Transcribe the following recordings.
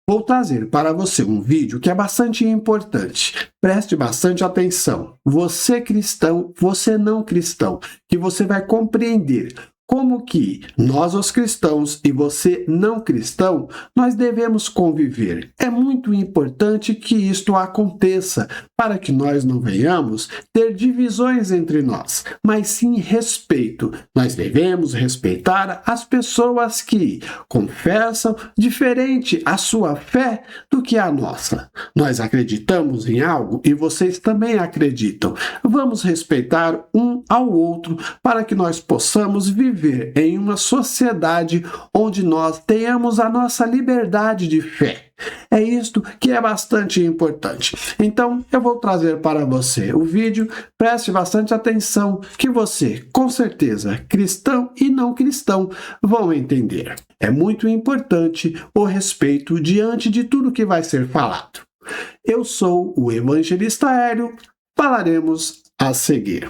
Vou trazer para você um vídeo que é bastante importante. Preste bastante atenção. Você cristão, você não cristão, que você vai compreender como que nós, os cristãos, e você não cristão, nós devemos conviver. É muito importante que isto aconteça, para que nós não venhamos ter divisões entre nós, mas sim respeito. Nós devemos respeitar as pessoas que confessam diferente a sua fé do que a nossa. Nós acreditamos em algo e vocês também acreditam. Vamos respeitar um ao outro para que nós possamos viver em uma sociedade onde nós tenhamos a nossa liberdade de fé. É isto que é bastante importante. Então, eu vou trazer para você o vídeo. Preste bastante atenção que você, com certeza, cristão e não cristão, vão entender. É muito importante o respeito diante de tudo que vai ser falado. Eu sou o evangelista Hélio. Falaremos a seguir.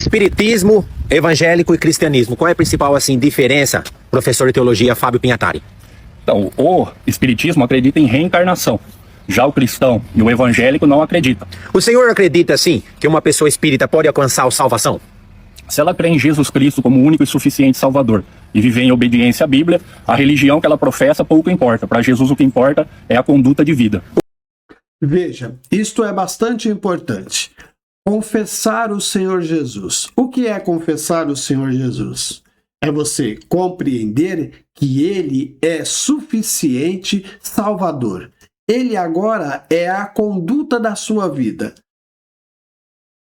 Espiritismo, evangélico e cristianismo. Qual é a principal diferença, professor de teologia Fábio Pinhatari? Então, o espiritismo acredita em reencarnação. Já o cristão e o evangélico não acreditam. O senhor acredita, que uma pessoa espírita pode alcançar a salvação? Se ela crê em Jesus Cristo como único e suficiente Salvador e viver em obediência à Bíblia, a religião que ela professa pouco importa. Para Jesus o que importa é a conduta de vida. Veja, isto é bastante importante. Confessar o Senhor Jesus. O que é confessar o Senhor Jesus? É você compreender que Ele é suficiente Salvador. Ele agora é a conduta da sua vida.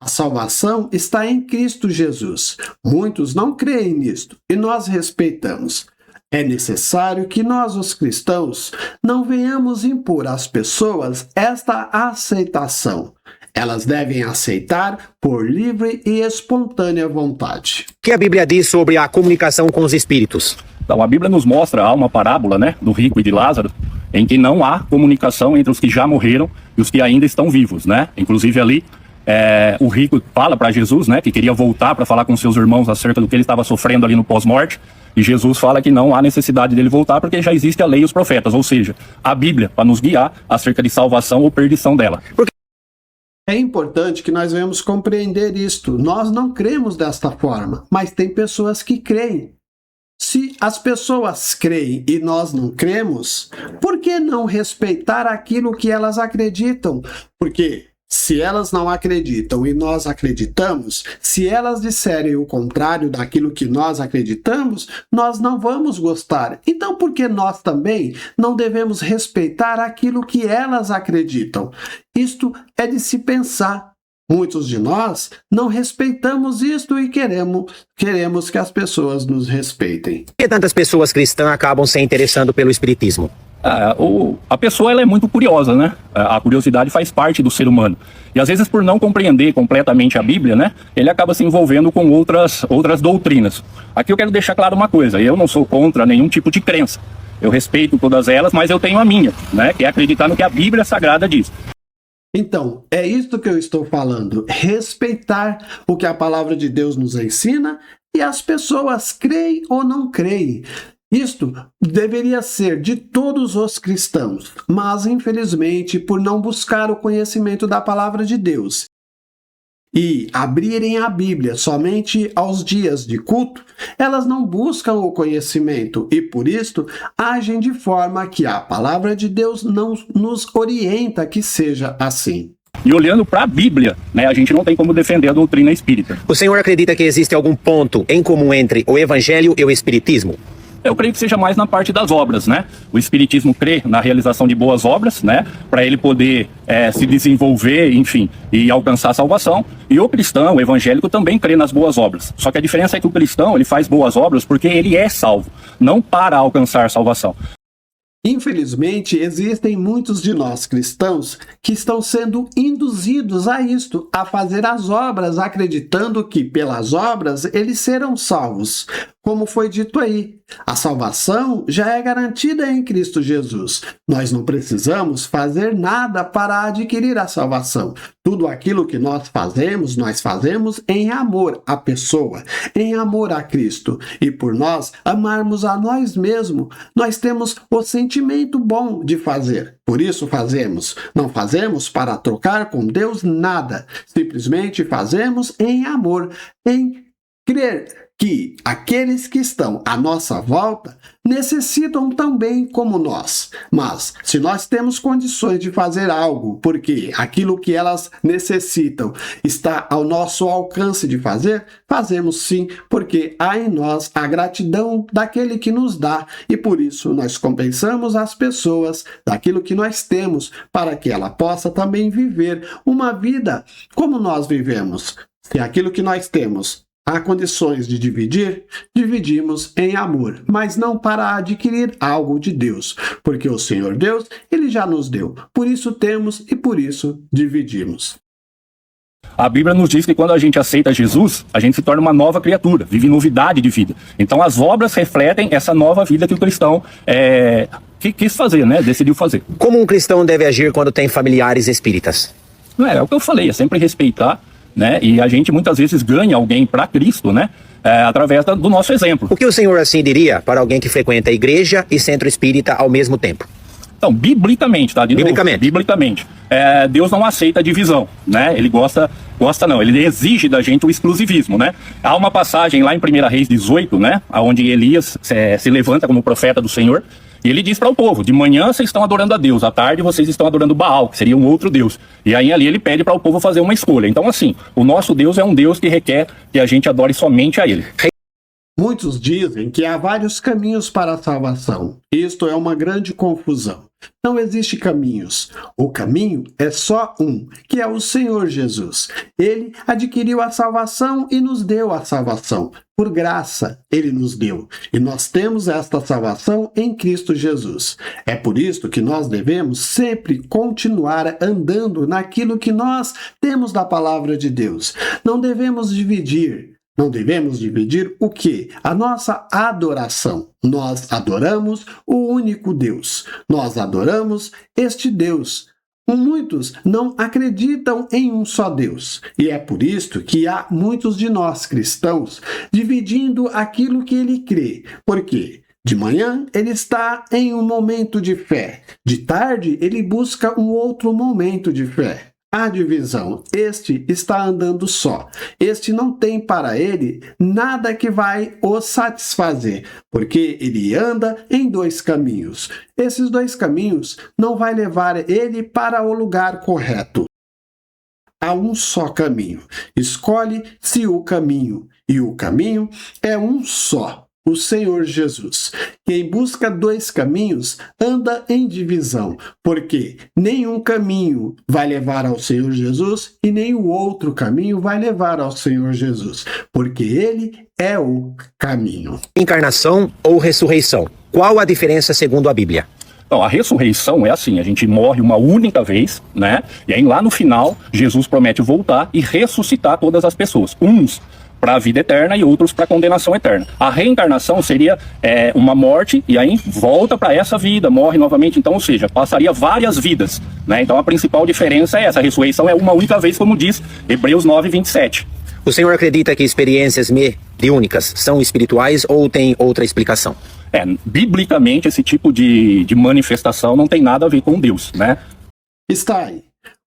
A salvação está em Cristo Jesus. Muitos não creem nisto e nós respeitamos. É necessário que nós, os cristãos, não venhamos impor às pessoas esta aceitação. Elas devem aceitar por livre e espontânea vontade. O que a Bíblia diz sobre a comunicação com os espíritos? Então, a Bíblia nos mostra, há uma parábola, do rico e de Lázaro, em que não há comunicação entre os que já morreram e os que ainda estão vivos, Inclusive ali, o rico fala para Jesus, que queria voltar para falar com seus irmãos acerca do que ele estava sofrendo ali no pós-morte, e Jesus fala que não há necessidade dele voltar porque já existe a lei e os profetas, ou seja, a Bíblia para nos guiar acerca de salvação ou perdição dela. É importante que nós venhamos compreender isto. Nós não cremos desta forma, mas tem pessoas que creem. Se as pessoas creem e nós não cremos, por que não respeitar aquilo que elas acreditam? Porque se elas não acreditam e nós acreditamos, se elas disserem o contrário daquilo que nós acreditamos, nós não vamos gostar. Então, por que nós também não devemos respeitar aquilo que elas acreditam? Isto é de se pensar. Muitos de nós não respeitamos isto e queremos que as pessoas nos respeitem. Por que tantas pessoas cristãs acabam se interessando pelo espiritismo? A pessoa ela é muito curiosa, A curiosidade faz parte do ser humano. E às vezes, por não compreender completamente a Bíblia, ele acaba se envolvendo com outras doutrinas. Aqui eu quero deixar claro uma coisa: eu não sou contra nenhum tipo de crença. Eu respeito todas elas, mas eu tenho a minha, que é acreditar no que a Bíblia Sagrada diz. Então, é isto que eu estou falando. Respeitar o que a palavra de Deus nos ensina e as pessoas creem ou não creem. Isto deveria ser de todos os cristãos, mas infelizmente, por não buscar o conhecimento da palavra de Deus e abrirem a Bíblia somente aos dias de culto, elas não buscam o conhecimento e por isto agem de forma que a palavra de Deus não nos orienta que seja assim. E olhando para a Bíblia, a gente não tem como defender a doutrina espírita. O senhor acredita que existe algum ponto em comum entre o evangelho e o espiritismo? Eu creio que seja mais na parte das obras, O espiritismo crê na realização de boas obras, Para ele poder se desenvolver, enfim, e alcançar a salvação. E o cristão, o evangélico, também crê nas boas obras. Só que a diferença é que o cristão, ele faz boas obras porque ele é salvo, não para alcançar a salvação. Infelizmente, existem muitos de nós cristãos que estão sendo induzidos a isto, a fazer as obras, acreditando que pelas obras eles serão salvos. como foi dito aí. A salvação já é garantida em Cristo Jesus. Nós não precisamos fazer nada para adquirir a salvação. Tudo aquilo que nós fazemos em amor à pessoa, em amor a Cristo. E por nós amarmos a nós mesmos, nós temos o sentimento bom de fazer. Por isso fazemos. Não fazemos para trocar com Deus nada. Simplesmente fazemos em amor, em crer que aqueles que estão à nossa volta necessitam tão bem como nós. Mas, se nós temos condições de fazer algo, porque aquilo que elas necessitam está ao nosso alcance de fazer, fazemos sim, porque há em nós a gratidão daquele que nos dá, e por isso nós compensamos as pessoas daquilo que nós temos, para que ela possa também viver uma vida como nós vivemos. Se aquilo que nós temos há condições de dividir, dividimos em amor, mas não para adquirir algo de Deus, porque o Senhor Deus, Ele já nos deu. Por isso temos e por isso dividimos. A Bíblia nos diz que quando a gente aceita Jesus, a gente se torna uma nova criatura, vive novidade de vida. Então as obras refletem essa nova vida que o cristão quis fazer, né? Decidiu fazer. Como um cristão deve agir quando tem familiares espíritas? É o que eu falei, é sempre respeitar, né? E a gente muitas vezes ganha alguém para Cristo, né? Através do nosso exemplo. O que o senhor assim diria para alguém que frequenta a igreja e centro espírita ao mesmo tempo? Então, biblicamente, tá? Biblicamente. Deus não aceita divisão, né? Ele ele exige da gente o exclusivismo, né? Há uma passagem lá em 1 Reis 18, né? Onde Elias se levanta como profeta do Senhor. E ele diz para o povo, de manhã vocês estão adorando a Deus, à tarde vocês estão adorando Baal, que seria um outro Deus. E aí ali ele pede para o povo fazer uma escolha. Então assim, o nosso Deus é um Deus que requer que a gente adore somente a Ele. Muitos dizem que há vários caminhos para a salvação. Isto é uma grande confusão. Não existe caminhos. O caminho é só um, que é o Senhor Jesus. Ele adquiriu a salvação e nos deu a salvação. Por graça, Ele nos deu. E nós temos esta salvação em Cristo Jesus. É por isso que nós devemos sempre continuar andando naquilo que nós temos da palavra de Deus. Não devemos dividir. Não devemos dividir o quê? A nossa adoração. Nós adoramos o único Deus. Nós adoramos este Deus. Muitos não acreditam em um só Deus. E é por isso que há muitos de nós cristãos dividindo aquilo que ele crê. Por quê? De manhã ele está em um momento de fé. De tarde ele busca um outro momento de fé. A divisão. Este está andando só. Este não tem para ele nada que vai o satisfazer, porque ele anda em dois caminhos. Esses dois caminhos não vai levar ele para o lugar correto. Há um só caminho. Escolhe-se o caminho, e o caminho é um só. O Senhor Jesus. Quem busca dois caminhos anda em divisão, porque nenhum caminho vai levar ao Senhor Jesus e nem o outro caminho vai levar ao Senhor Jesus, porque Ele é o caminho. Encarnação ou ressurreição? Qual a diferença segundo a Bíblia? Então, a ressurreição é assim, a gente morre uma única vez, né? E aí lá no final, Jesus promete voltar e ressuscitar todas as pessoas. Uns para a vida eterna e outros para a condenação eterna. A reencarnação seria uma morte e aí volta para essa vida, morre novamente, então, ou seja, passaria várias vidas, né? Então a principal diferença é essa, a ressurreição é uma única vez, como diz Hebreus 9:27. O senhor acredita que experiências mediúnicas são espirituais ou tem outra explicação? Biblicamente esse tipo de manifestação não tem nada a ver com Deus, né? Está aí.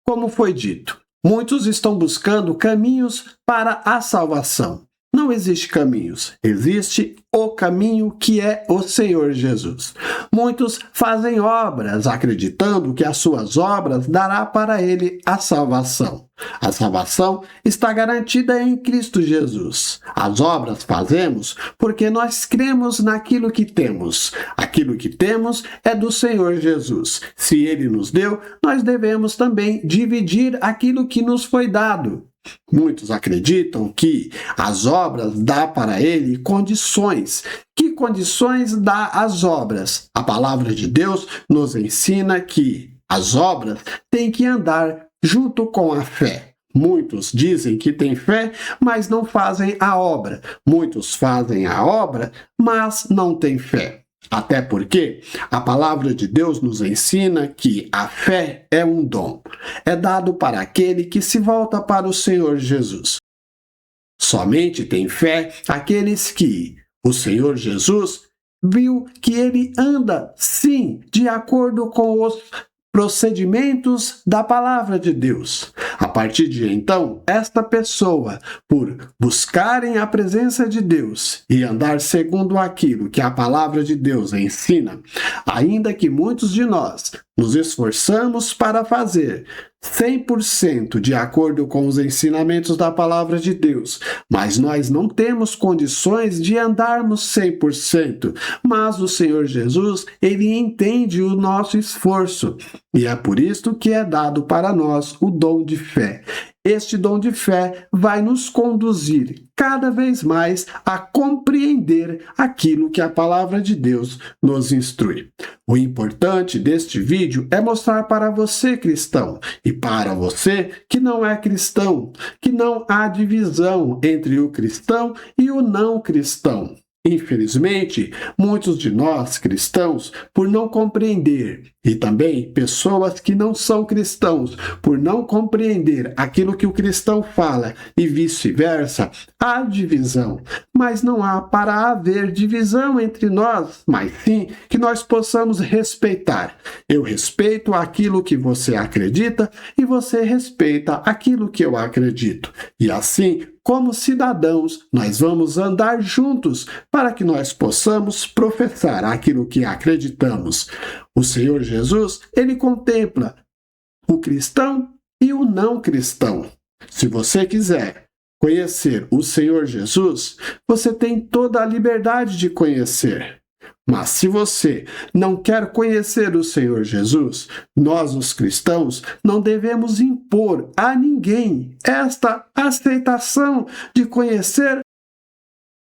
Como foi dito, muitos estão buscando caminhos para a salvação. Não existe caminhos, existe o caminho que é o Senhor Jesus. Muitos fazem obras acreditando que as suas obras dará para ele a salvação. A salvação está garantida em Cristo Jesus. As obras fazemos porque nós cremos naquilo que temos. Aquilo que temos é do Senhor Jesus. Se Ele nos deu, nós devemos também dividir aquilo que nos foi dado. Muitos acreditam que as obras dá para ele condições. Que condições dá as obras? A palavra de Deus nos ensina que as obras têm que andar junto com a fé. Muitos dizem que têm fé, mas não fazem a obra. Muitos fazem a obra, mas não têm fé. Até porque a palavra de Deus nos ensina que a fé é um dom. É dado para aquele que se volta para o Senhor Jesus. Somente tem fé aqueles que o Senhor Jesus viu que ele anda, sim, de acordo com os procedimentos da palavra de Deus. A partir de então, esta pessoa, por buscarem a presença de Deus e andar segundo aquilo que a palavra de Deus ensina, ainda que muitos de nós nos esforçamos para fazer 100% de acordo com os ensinamentos da palavra de Deus, mas nós não temos condições de andarmos 100%, mas o Senhor Jesus, ele entende o nosso esforço, e é por isso que é dado para nós o dom de fé. Este dom de fé vai nos conduzir cada vez mais a compreender aquilo que a palavra de Deus nos instrui. O importante deste vídeo é mostrar para você, cristão, e para você que não é cristão, que não há divisão entre o cristão e o não cristão. Infelizmente, muitos de nós cristãos, por não compreender, e também pessoas que não são cristãos, por não compreender aquilo que o cristão fala e vice-versa, há divisão. Mas não há para haver divisão entre nós, mas sim que nós possamos respeitar. Eu respeito aquilo que você acredita e você respeita aquilo que eu acredito. E assim, como cidadãos, nós vamos andar juntos para que nós possamos professar aquilo que acreditamos. O Senhor Jesus, ele contempla o cristão e o não cristão. Se você quiser conhecer o Senhor Jesus, você tem toda a liberdade de conhecer. Mas se você não quer conhecer o Senhor Jesus, nós, os cristãos, não devemos impor a ninguém esta aceitação de conhecer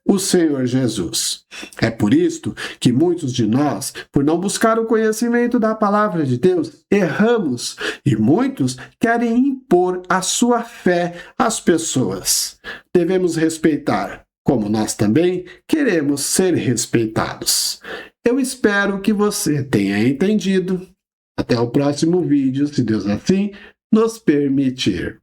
o Senhor Jesus. É por isto que muitos de nós, por não buscar o conhecimento da palavra de Deus, erramos e muitos querem impor a sua fé às pessoas. Devemos respeitar, como nós também queremos ser respeitados. Eu espero que você tenha entendido. Até o próximo vídeo, se Deus assim nos permitir.